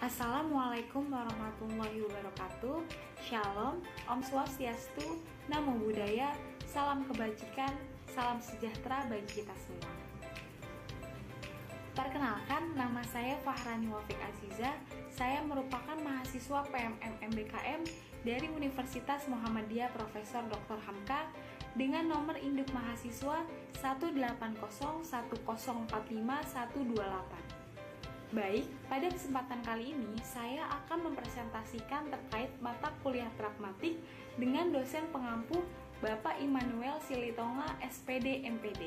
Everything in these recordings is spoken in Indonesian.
Assalamualaikum warahmatullahi wabarakatuh. Shalom, Om Swastiastu, Namo Buddhaya, salam kebajikan, salam sejahtera bagi kita semua. Perkenalkan, nama saya Fahrani Wafik Aziza. Saya merupakan mahasiswa PMM MBKM dari Universitas Muhammadiyah Profesor Dr. Hamka dengan nomor induk mahasiswa 18010451128. Baik, pada kesempatan kali ini saya akan mempresentasikan terkait mata kuliah pragmatik dengan dosen pengampu Bapak Immanuel Silitonga, SPD MPD.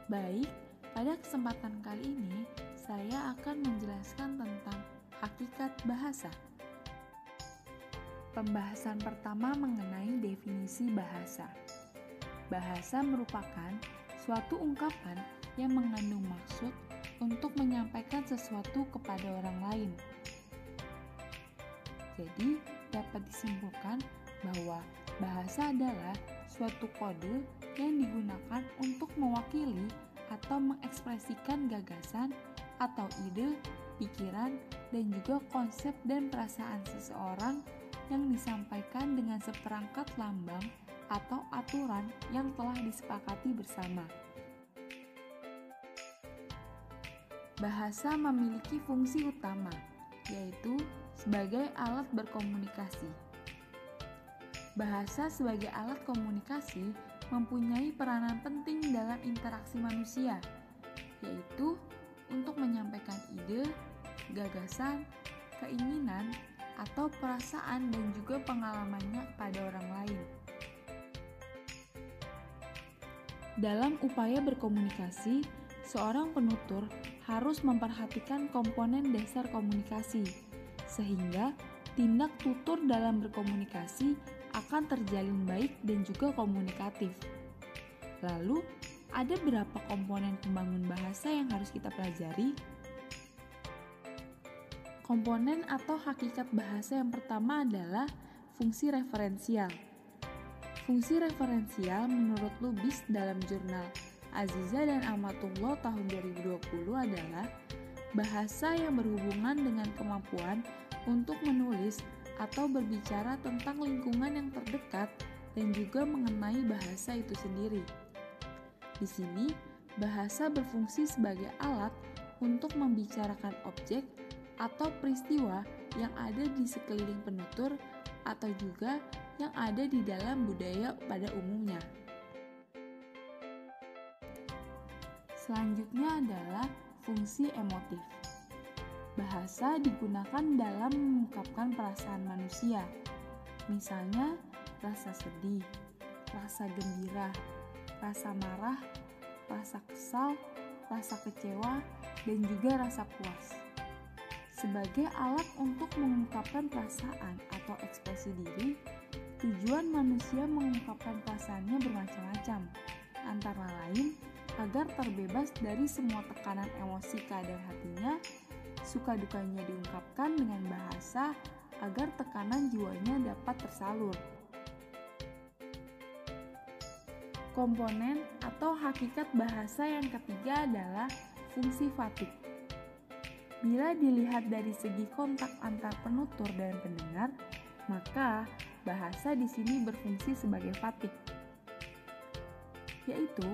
Baik, pada kesempatan kali ini saya akan menjelaskan tentang hakikat bahasa. Pembahasan pertama mengenai definisi bahasa. Bahasa merupakan suatu ungkapan yang mengandung maksud untuk menyampaikan sesuatu kepada orang lain. Jadi, dapat disimpulkan bahwa bahasa adalah suatu kode yang digunakan untuk mewakili atau mengekspresikan gagasan atau ide, pikiran, dan juga konsep dan perasaan seseorang yang disampaikan dengan seperangkat lambang atau aturan yang telah disepakati bersama. Bahasa memiliki fungsi utama, yaitu sebagai alat berkomunikasi. Bahasa sebagai alat komunikasi mempunyai peranan penting dalam interaksi manusia, yaitu untuk menyampaikan ide, gagasan, keinginan, atau perasaan dan juga pengalamannya pada orang lain. Dalam upaya berkomunikasi, seorang penutur harus memperhatikan komponen dasar komunikasi, sehingga tindak tutur dalam berkomunikasi akan terjalin baik dan juga komunikatif. Lalu, ada berapa komponen pembangun bahasa yang harus kita pelajari? Komponen atau hakikat bahasa yang pertama adalah fungsi referensial. Fungsi referensial menurut Lubis dalam jurnal Aziza dan Amatullah tahun 2020 adalah bahasa yang berhubungan dengan kemampuan untuk menulis atau berbicara tentang lingkungan yang terdekat dan juga mengenai bahasa itu sendiri. Di sini, bahasa berfungsi sebagai alat untuk membicarakan objek atau peristiwa yang ada di sekeliling penutur atau juga yang ada di dalam budaya pada umumnya. Selanjutnya adalah fungsi emotif. Bahasa digunakan dalam mengungkapkan perasaan manusia, misalnya rasa sedih, rasa gembira, rasa marah, rasa kesal, rasa kecewa, dan juga rasa puas. Sebagai alat untuk mengungkapkan perasaan atau ekspresi diri, tujuan manusia mengungkapkan perasaannya bermacam-macam, antara lain agar terbebas dari semua tekanan emosi keadaan hatinya, suka dukanya diungkapkan dengan bahasa agar tekanan jiwanya dapat tersalur. Komponen atau hakikat bahasa yang ketiga adalah fungsi fatik. Bila dilihat dari segi kontak antar penutur dan pendengar, maka bahasa di sini berfungsi sebagai fatik, yaitu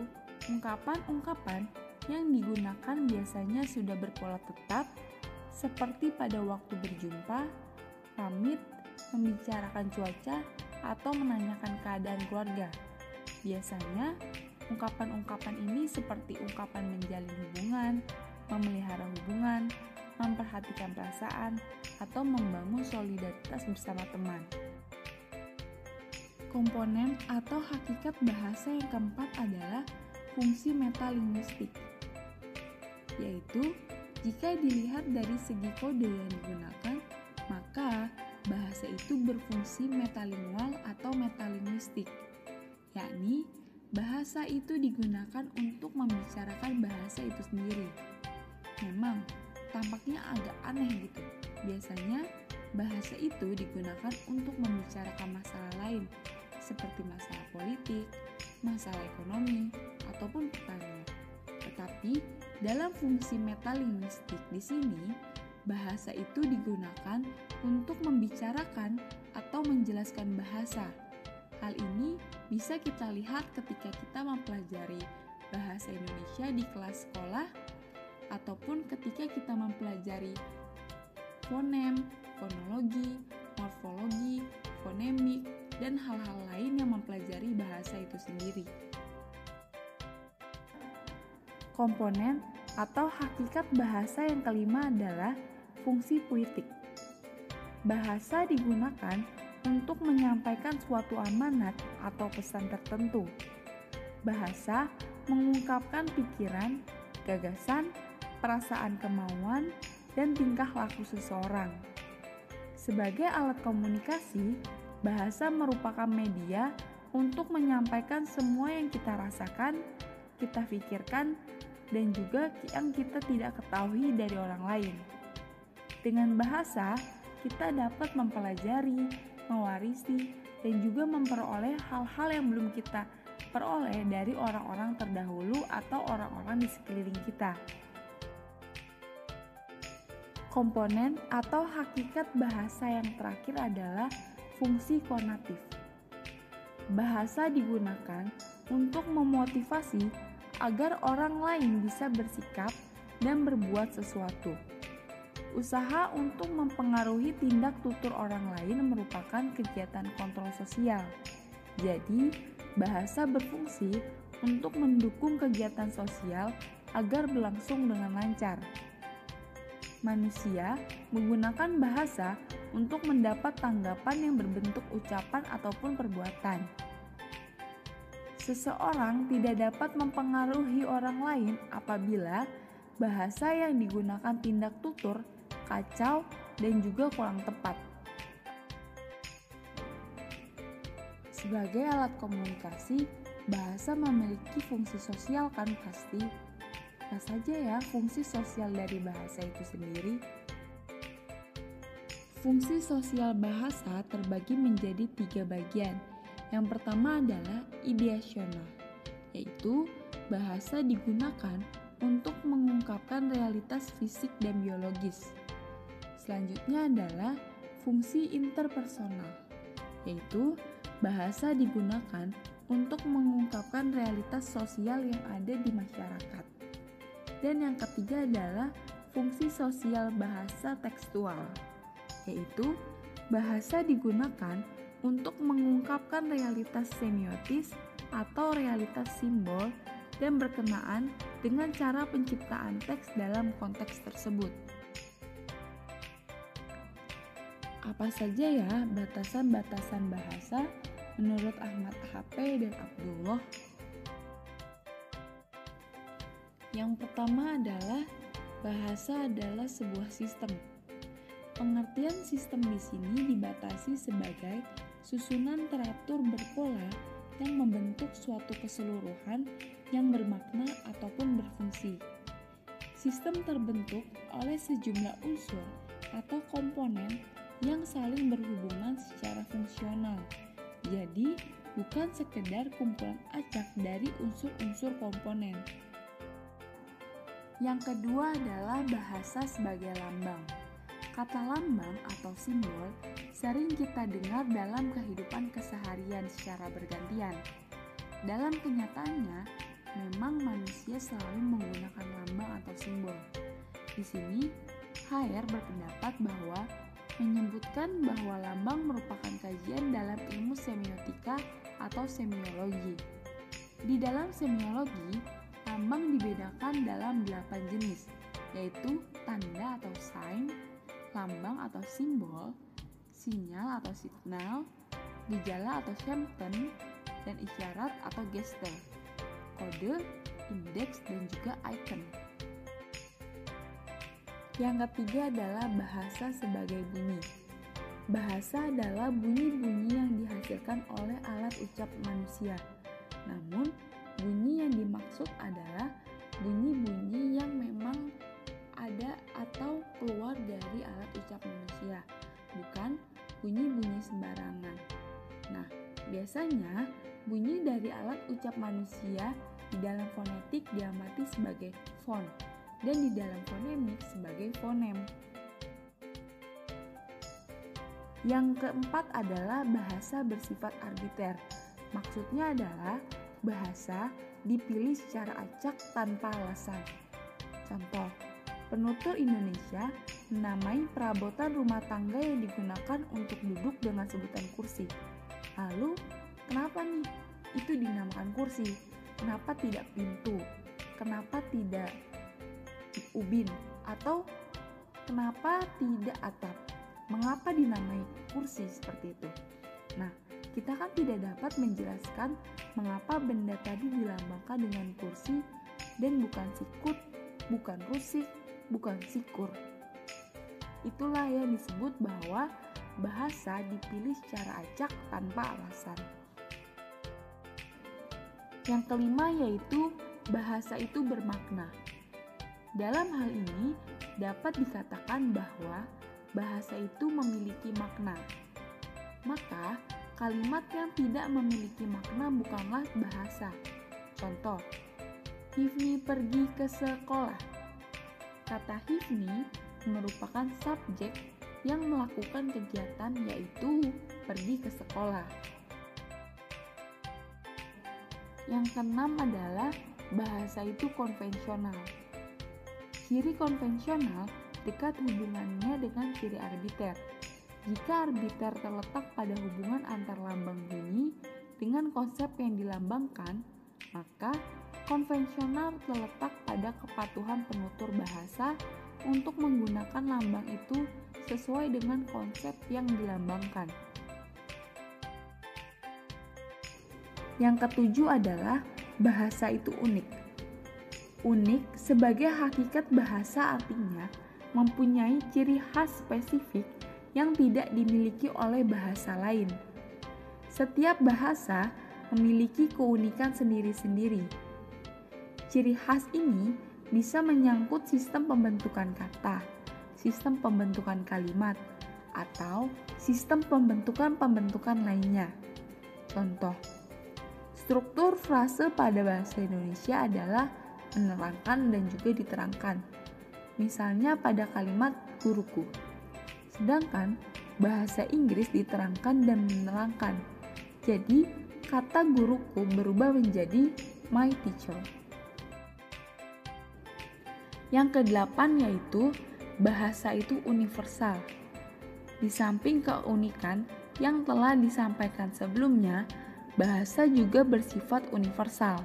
ungkapan-ungkapan yang digunakan biasanya sudah berpola tetap, seperti pada waktu berjumpa, pamit, membicarakan cuaca, atau menanyakan keadaan keluarga. Biasanya, ungkapan-ungkapan ini seperti ungkapan menjalin hubungan, memelihara hubungan, memperhatikan perasaan, atau membangun solidaritas bersama teman. Komponen atau hakikat bahasa yang keempat adalah fungsi metalinguistik, yaitu jika dilihat dari segi kode yang digunakan, maka bahasa itu berfungsi metalingual atau metalinguistik, yakni bahasa itu digunakan untuk membicarakan bahasa itu sendiri. Memang tampaknya agak aneh gitu. Biasanya bahasa itu digunakan untuk membicarakan masalah lain, seperti masalah politik, masalah ekonomi, ataupun pertanian. Tetapi dalam fungsi metalinguistik di sini, Bahasa itu digunakan untuk membicarakan atau menjelaskan bahasa. Hal ini bisa kita lihat ketika kita mempelajari bahasa Indonesia di kelas sekolah ataupun ketika kita mempelajari fonem, fonologi, morfologi, fonemik, dan hal-hal lain yang mempelajari bahasa itu sendiri. Komponen atau hakikat bahasa yang kelima adalah fungsi puitik. Bahasa digunakan untuk menyampaikan suatu amanat atau pesan tertentu. Bahasa mengungkapkan pikiran, gagasan, perasaan, kemauan, dan tingkah laku seseorang. Sebagai alat komunikasi, bahasa merupakan media untuk menyampaikan semua yang kita rasakan, kita pikirkan, dan juga yang kita tidak ketahui dari orang lain. Dengan bahasa, kita dapat mempelajari, mewarisi, dan juga memperoleh hal-hal yang belum kita peroleh dari orang-orang terdahulu atau orang-orang di sekeliling kita. Komponen atau hakikat bahasa yang terakhir adalah fungsi konatif. Bahasa digunakan untuk memotivasi agar orang lain bisa bersikap dan berbuat sesuatu. Usaha untuk mempengaruhi tindak tutur orang lain merupakan kegiatan kontrol sosial. Jadi, bahasa berfungsi untuk mendukung kegiatan sosial agar berlangsung dengan lancar. Manusia menggunakan bahasa untuk mendapat tanggapan yang berbentuk ucapan ataupun perbuatan. Seseorang tidak dapat mempengaruhi orang lain apabila bahasa yang digunakan tindak tutur kacau dan juga kurang tepat. Sebagai alat komunikasi, bahasa memiliki fungsi sosial kan pasti. Apa saja ya fungsi sosial dari bahasa itu sendiri? Fungsi sosial bahasa terbagi menjadi 3 bagian. Yang pertama adalah ideasional, yaitu bahasa digunakan untuk mengungkapkan realitas fisik dan biologis. Selanjutnya adalah fungsi interpersonal, yaitu bahasa digunakan untuk mengungkapkan realitas sosial yang ada di masyarakat. Dan yang ketiga adalah fungsi sosial bahasa tekstual, yaitu bahasa digunakan untuk mengungkapkan realitas semiotis atau realitas simbol dan berkenaan dengan cara penciptaan teks dalam konteks tersebut. Apa saja ya batasan-batasan bahasa menurut Ahmad HP dan Abdullah? Yang pertama adalah bahasa adalah sebuah sistem. Pengertian sistem di sini dibatasi sebagai susunan teratur berpola yang membentuk suatu keseluruhan yang bermakna ataupun berfungsi. Sistem terbentuk oleh sejumlah unsur atau komponen yang saling berhubungan secara fungsional. Jadi, bukan sekedar kumpulan acak dari unsur-unsur komponen. Yang kedua adalah bahasa sebagai lambang. Kata lambang atau simbol sering kita dengar dalam kehidupan keseharian secara bergantian. Dalam kenyataannya, memang manusia selalu menggunakan lambang atau simbol. Di sini, HR berpendapat bahwa menyebutkan bahwa lambang merupakan kajian dalam ilmu semiotika atau semiologi. Di dalam semiologi, lambang dibedakan dalam 8 jenis, yaitu tanda atau sign, lambang atau simbol, sinyal atau signal, gejala atau symptom, dan isyarat atau gesture, kode, indeks, dan juga icon. Yang ketiga adalah bahasa sebagai bunyi. Bahasa adalah bunyi-bunyi yang dihasilkan oleh alat ucap manusia. Namun, bunyi yang dimaksud adalah bunyi-bunyi yang memang ada atau keluar dari alat ucap manusia, bukan bunyi-bunyi sembarangan. Nah, biasanya bunyi dari alat ucap manusia di dalam fonetik diamati sebagai font dan di dalam fonemik sebagai fonem. Yang keempat adalah bahasa bersifat arbiter. Maksudnya adalah bahasa dipilih secara acak tanpa alasan. Contoh, penutur Indonesia menamai perabotan rumah tangga yang digunakan untuk duduk dengan sebutan kursi. Lalu, kenapa nih itu dinamakan kursi? Kenapa tidak pintu? Kenapa tidak ubin? Atau kenapa tidak atap? Mengapa dinamai kursi seperti itu? Nah, kita kan tidak dapat menjelaskan mengapa benda tadi dilambangkan dengan kursi dan bukan sikut, bukan rusik, bukan sikur. Itulah yang disebut bahwa bahasa dipilih secara acak tanpa alasan. Yang kelima yaitu bahasa itu bermakna. Dalam hal ini dapat dikatakan bahwa bahasa itu memiliki makna. Maka, kalimat yang tidak memiliki makna bukanlah bahasa. Contoh, Hifni pergi ke sekolah. Kata Hifni merupakan subjek yang melakukan kegiatan yaitu pergi ke sekolah. Yang keenam adalah bahasa itu konvensional. Ciri konvensional dekat hubungannya dengan ciri arbiter. Jika arbiter terletak pada hubungan antar lambang bunyi dengan konsep yang dilambangkan, maka konvensional terletak pada kepatuhan penutur bahasa untuk menggunakan lambang itu sesuai dengan konsep yang dilambangkan. Yang ketujuh adalah bahasa itu unik. Unik sebagai hakikat bahasa artinya mempunyai ciri khas spesifik yang tidak dimiliki oleh bahasa lain. Setiap bahasa memiliki keunikan sendiri-sendiri. Ciri khas ini bisa menyangkut sistem pembentukan kata, sistem pembentukan kalimat, atau sistem pembentukan lainnya. Contoh, struktur frase pada bahasa Indonesia adalah menerangkan dan juga diterangkan. Misalnya pada kalimat guruku. Sedangkan bahasa Inggris diterangkan dan menerangkan. Jadi, kata guruku berubah menjadi my teacher. Yang kedelapan yaitu bahasa itu universal. Di samping keunikan yang telah disampaikan sebelumnya, bahasa juga bersifat universal.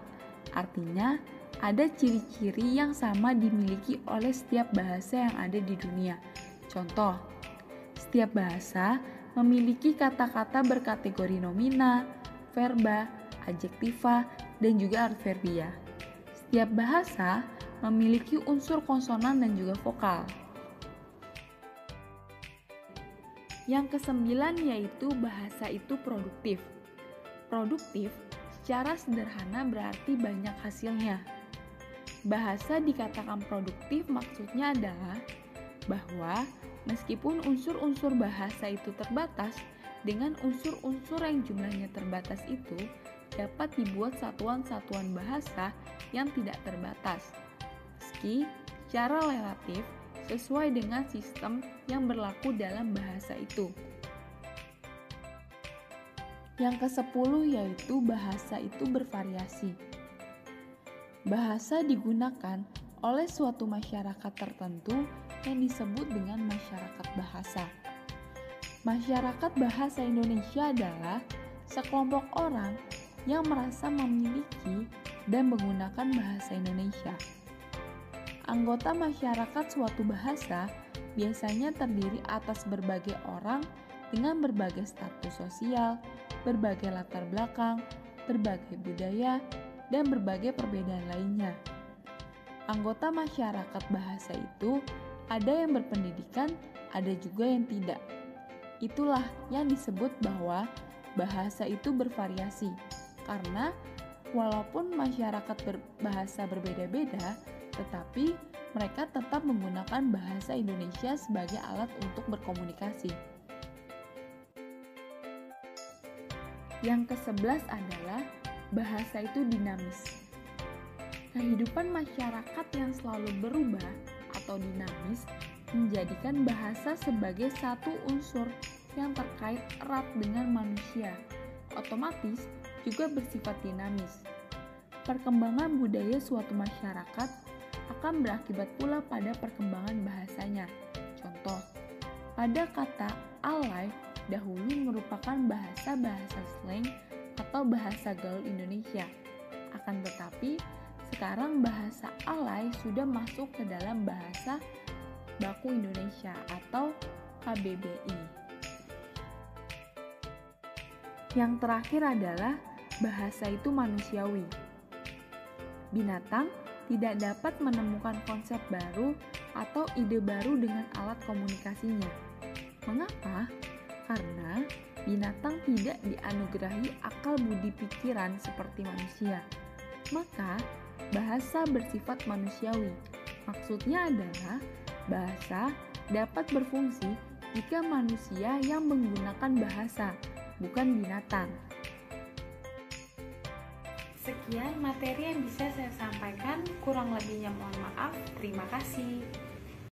Artinya, ada ciri-ciri yang sama dimiliki oleh setiap bahasa yang ada di dunia. Contoh, setiap bahasa memiliki kata-kata berkategori nomina, verba, adjektiva, dan juga adverbia. Setiap bahasa memiliki unsur konsonan dan juga vokal. Yang kesembilan yaitu bahasa itu produktif. Produktif secara sederhana berarti banyak hasilnya. Bahasa dikatakan produktif maksudnya adalah bahwa meskipun unsur-unsur bahasa itu terbatas, dengan unsur-unsur yang jumlahnya terbatas itu dapat dibuat satuan-satuan bahasa yang tidak terbatas, meski secara relatif sesuai dengan sistem yang berlaku dalam bahasa itu. Yang ke-10 yaitu bahasa itu bervariasi. Bahasa digunakan oleh suatu masyarakat tertentu yang disebut dengan masyarakat bahasa. Masyarakat bahasa Indonesia adalah sekelompok orang yang merasa memiliki dan menggunakan bahasa Indonesia. Anggota masyarakat suatu bahasa biasanya terdiri atas berbagai orang dengan berbagai status sosial, berbagai latar belakang, berbagai budaya, dan berbagai perbedaan lainnya. Anggota masyarakat bahasa itu ada yang berpendidikan, ada juga yang tidak. Itulah yang disebut bahwa bahasa itu bervariasi, karena walaupun masyarakat berbahasa berbeda-beda, tetapi mereka tetap menggunakan bahasa Indonesia sebagai alat untuk berkomunikasi. Yang ke-11 adalah bahasa itu dinamis. Kehidupan masyarakat yang selalu berubah atau dinamis menjadikan bahasa sebagai satu unsur yang terkait erat dengan manusia, otomatis juga bersifat dinamis. Perkembangan budaya suatu masyarakat akan berakibat pula pada perkembangan bahasanya. Contoh, pada kata alay dahulu merupakan bahasa-bahasa slang atau bahasa gaul Indonesia. Akan tetapi, sekarang bahasa alay sudah masuk ke dalam bahasa baku Indonesia atau KBBI. Yang terakhir adalah bahasa itu manusiawi. Binatang tidak dapat menemukan konsep baru atau ide baru dengan alat komunikasinya. Mengapa? Karena binatang tidak dianugerahi akal budi pikiran seperti manusia. Maka, bahasa bersifat manusiawi. Maksudnya adalah bahasa dapat berfungsi jika manusia yang menggunakan bahasa, bukan binatang. Sekian materi yang bisa saya sampaikan, kurang lebihnya mohon maaf. Terima kasih.